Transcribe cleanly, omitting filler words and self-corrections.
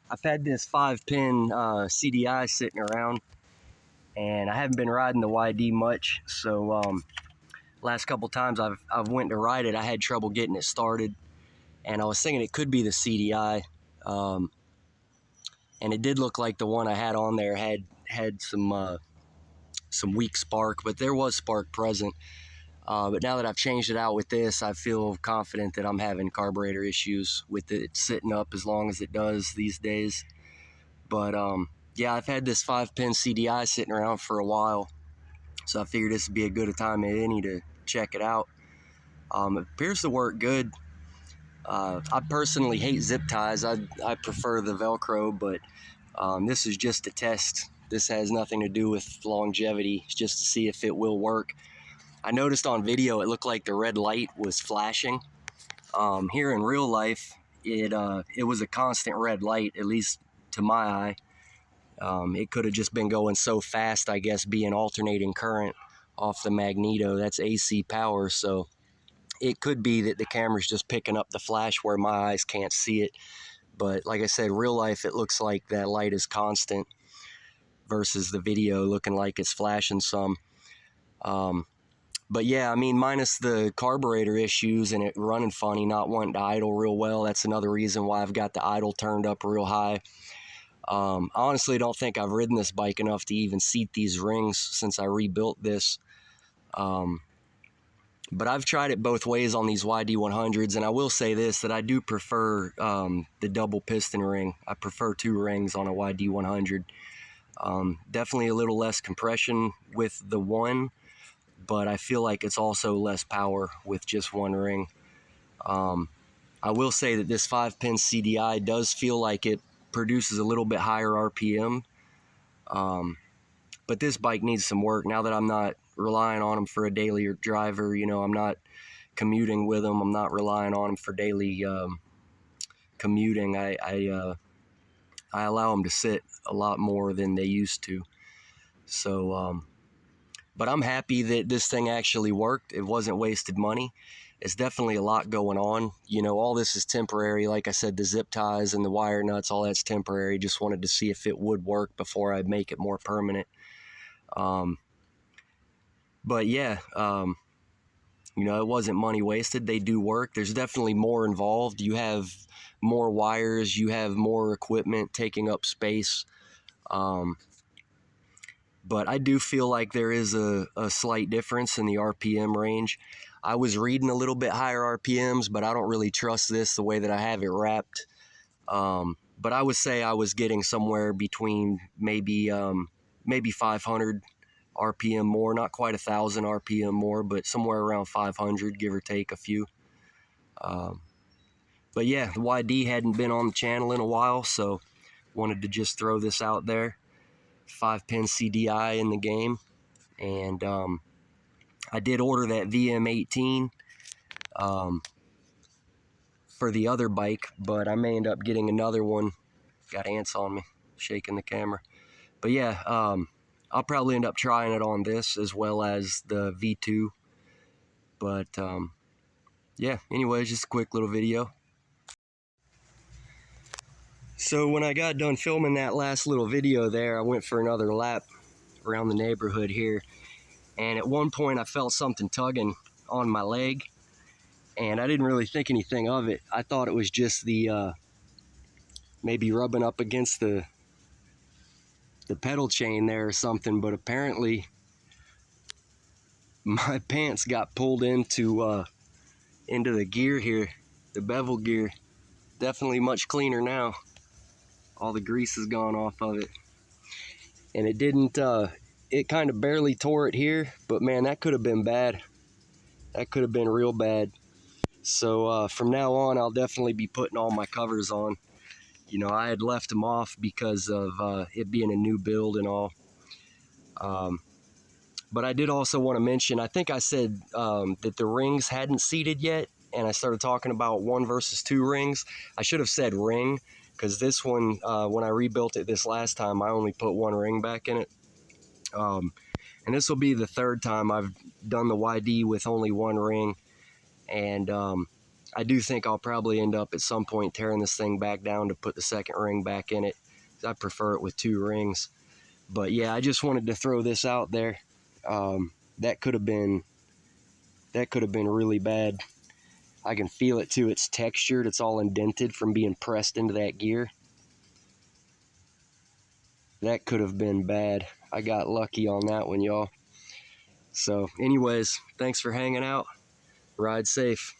I've had this 5-pin CDI sitting around, and I haven't been riding the YD much, so last couple times I've went to ride it, I had trouble getting it started, and I was thinking it could be the CDI, and it did look like the one I had on there had some weak spark, but there was spark present. But now that I've changed it out with this, I feel confident that I'm having carburetor issues with it sitting up as long as it does these days. But yeah, I've had this 5-pin CDI sitting around for a while, so I figured this would be a good time as any to check it out. It appears to work good. I personally hate zip ties. I prefer the Velcro, but this is just a test. This has nothing to do with longevity. It's just to see if it will work. I noticed on video it looked like the red light was flashing. Here in real life, it was a constant red light, at least to my eye. It could have just been going so fast, I guess, being alternating current off the magneto. That's AC power, so it could be that the camera's just picking up the flash where my eyes can't see it. But like I said, real life, it looks like that light is constant versus the video looking like it's flashing some. But yeah, I mean, minus the carburetor issues and it running funny, not wanting to idle real well, that's another reason why I've got the idle turned up real high. I honestly don't think I've ridden this bike enough to even seat these rings since I rebuilt this. But I've tried it both ways on these YD100s, and I will say this, that I do prefer the double piston ring. I prefer 2 rings on a YD100. Definitely a little less compression with the one, but I feel like it's also less power with just 1 ring. I will say that this 5-pin CDI does feel like it produces a little bit higher RPM, but this bike needs some work. Now that I'm not relying on them for a daily driver, you know, I'm not commuting with them, I'm not relying on them for daily commuting, I allow them to sit a lot more than they used to. So but I'm happy that this thing actually worked. It wasn't wasted money. It's definitely a lot going on. You know, all this is temporary. Like I said, the zip ties and the wire nuts, all that's temporary. Just wanted to see if it would work before I make it more permanent. But yeah, you know, it wasn't money wasted. They do work. There's definitely more involved. You have more wires. You have more equipment taking up space. But I do feel like there is a slight difference in the RPM range. I was reading a little bit higher RPMs, but I don't really trust this the way that I have it wrapped. But I would say I was getting somewhere between maybe 500 RPM more, not quite 1,000 RPM more, but somewhere around 500, give or take a few. But yeah, the YD hadn't been on the channel in a while, so wanted to just throw this out there. 5-pin CDI in the game, and I did order that VM18 for the other bike, but I may end up getting another one. Got ants on me, shaking the camera. But yeah, I'll probably end up trying it on this as well as the V2. But yeah, anyways, just a quick little video. So when I got done filming that last little video there, I went for another lap around the neighborhood here. And at one point I felt something tugging on my leg, and I didn't really think anything of it. I thought it was just the maybe rubbing up against the pedal chain there or something, but apparently my pants got pulled into the gear here, the bevel gear. Definitely much cleaner now. All the grease is gone off of it. And it didn't, it kind of barely tore it here, but man, that could have been bad. That could have been real bad. So from now on, I'll definitely be putting all my covers on. You know, I had left them off because of it being a new build and all. But I did also want to mention, I think I said that the rings hadn't seated yet, and I started talking about 1 versus 2 rings. I should have said ring, because this one, when I rebuilt it this last time, I only put 1 ring back in it. And this will be the 3rd time I've done the YD with only 1 ring. And I do think I'll probably end up at some point tearing this thing back down to put the second ring back in it. I prefer it with 2 rings. But yeah, I just wanted to throw this out there. That could have been really bad. I can feel it too. It's textured. It's all indented from being pressed into that gear. That could have been bad. I got lucky on that one, y'all. So anyways, thanks for hanging out. Ride safe.